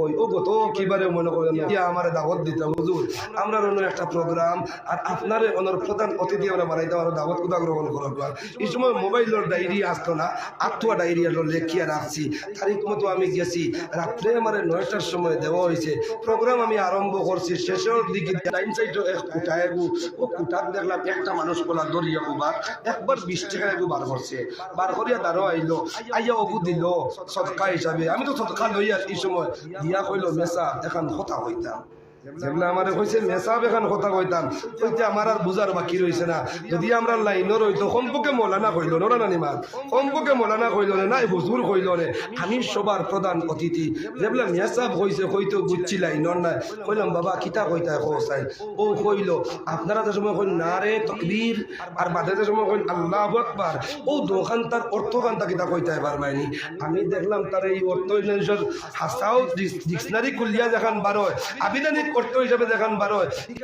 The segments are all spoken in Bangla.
কই ও গত কিবারে মনে করেন আমার দাওয়াত দিতে হুজুর আমরা অন্য একটা প্রোগ্রাম আর আপনার অনর প্রধান অতিথি আমরা বানাইতে আমার দাওয়াত কোথা গ্রহণ করার এই সময় মোবাইলের ডায়েরি আসতো না আত্মা ডায়েরি লেখিয়া রাখছি তারিখ মতো আমি গেছি রাত্রে আমার 9টার সময় দেওয়া হয়েছে প্রোগ্রাম আমি আরম্ভ করছি শেষের দিকে টাইম সাইডে এক কুটায় ও কুটার দেখলাম একটা মানুষ বলা দরিয়া উবার একবার 20 টাকা এগু বার করছে বার করিয়া দাঁড়ো আইলো আইয়া অবু দিল সদকা হিসাবে আমি তো সদকা লইয়া এই সময় দিয়া কইল মেসা এখন কথা হইতাম যেগুলো আমার কইছে মেসাব এখন কথা কইতাম কইতে আমার আর বুঝার বাকি রয়েছে না যদি আমরা লাইনও রইতো কমপক্ষে মৌলানা কইল নোরা না নিমার কমপক্ষে মৌলানা কইল না হুজুর কইল রে আমি সবার প্রধান অতিথি যেগুলো মেসাব কইছে কইতো বুঝছি লাইনর না কইলাম বাবা কিতা কইতা কইসাই ও কইল আপনারা তো সময় কইল না রে তাকবীর আর বাদে সময় কইল আল্লাহু আকবার ও দোকান তার অর্থকান্তা কিতা কইতা পারবাইনি আমি দেখলাম তার এই অর্থ হাসাও ডিকশনারি কুলিয়া যখন বারোয় আবিদানি করতে হিসাবে দেখান বারো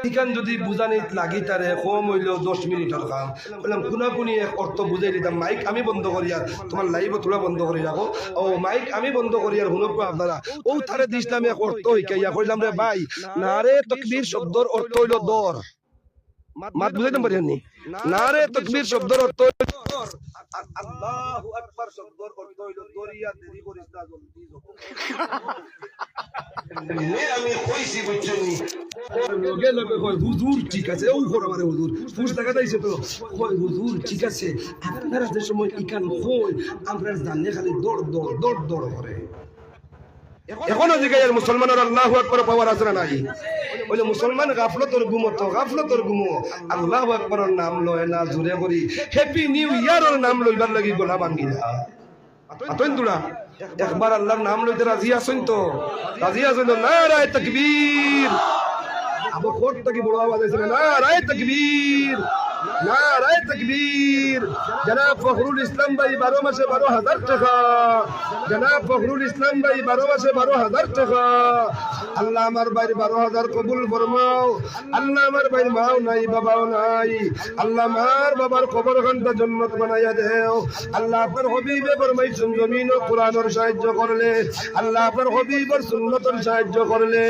এখান যদি বুঝানি লাগি তারে কম হইল 10 মিনিটের কাম বললাম কোনাকুনি এক অর্থ বুঝাই দিতাম মাইক আমি বন্ধ করি আর তোমার লাইভ তোলা বন্ধ করে রাখো ও মাইক আমি বন্ধ করি আর শুনব আপনারা ও তারে দিছিলাম এক অর্থ হইকাইয়া কইলাম রে ভাই না রে তাকবীর শব্দর অর্থ হইল দর মাত বুঝাইতাম পারিনি না রে তাকবীর শব্দর অর্থ আল্লাহু আকবার শব্দর অর্থ হইল দরিয়া দেরি করিস না জলদি আমি কইছি বুঝছনি লগে লগে কই হুজুর ঠিক আছে ও ঘর আমারে হুজুর ফুস টাকা দাইছে তো কই হুজুর ঠিক আছে আপনারা যে সময় ইকান কই আমরা জানলে খালি দৌড় দৌড় দৌড় দৌড় করে এখনো জিগায়ের মুসলমানের আল্লাহু আকবার পাওয়ার আছে না নাই বলে মুসলমান গাফলতর গুমো আল্লাহু আকবারের নাম লয় না জোরে করি হ্যাপি নিউ ইয়ারের নাম লইবার লাগি গলা ভাঙিলা আতইন দুড়া একবার আল্লাহর নাম লইতে রাজি আছেন তো নারায়ে তাকবীর আবু কোট থেকে বড় আওয়াজ আছে নারায়ে তাকবীর নারায়ে তাকবীর জনাব ফখরুল ইসলাম ভাই 12 মাসে 12,000 টাকা জনাব ফখরুল ইসলাম ভাই 12 মাসে 12,000 টাকা আল্লাহ আমার ভাই 12,000 কবুল ফরমাও আল্লাহ আমার ভাই মাও নাই বাবাও নাই আল্লাহ আমার বাবার কবরখানটা জান্নাত বানাইয়া দেও আল্লাহ আপনার হাবিবে ফরমাইছেন জমিন ও কোরআনের সাহায্য করলে আল্লাহ আপনার হাবিবের সুন্নতের সাহায্য করলে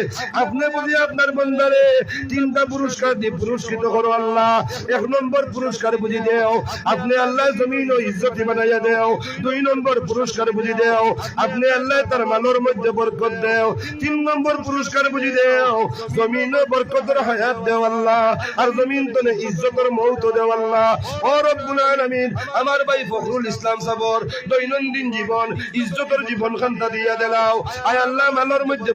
আপনি বুঝি আপনার বান্দারে 3টা পুরস্কার দিয়ে পুরস্কৃত করো আল্লাহ 1 নম্বর পুরস্কার বুঝি দেও আপনি আল্লাহ জমিন ও ইজ্জত বানাইয়া দেও 2 নম্বর পুরস্কার বুঝি দেও আপনি আল্লাহ তার মালের মধ্যে বরকত দেও 3 নম্বর পুরস্কার বুঝি দেও জমিন ও বরকতের হায়াত দেও আল্লাহ আর জমিন তনে ইজ্জতের মওত দেও আল্লাহ ও রব্বুল আলামিন আমার ভাই ফখরুল ইসলাম সাবর দৈনন্দিন জীবন ইজ্জতের জীবন খান্তা দিয়া দেলাও আয় আল্লাহ মালের মধ্যে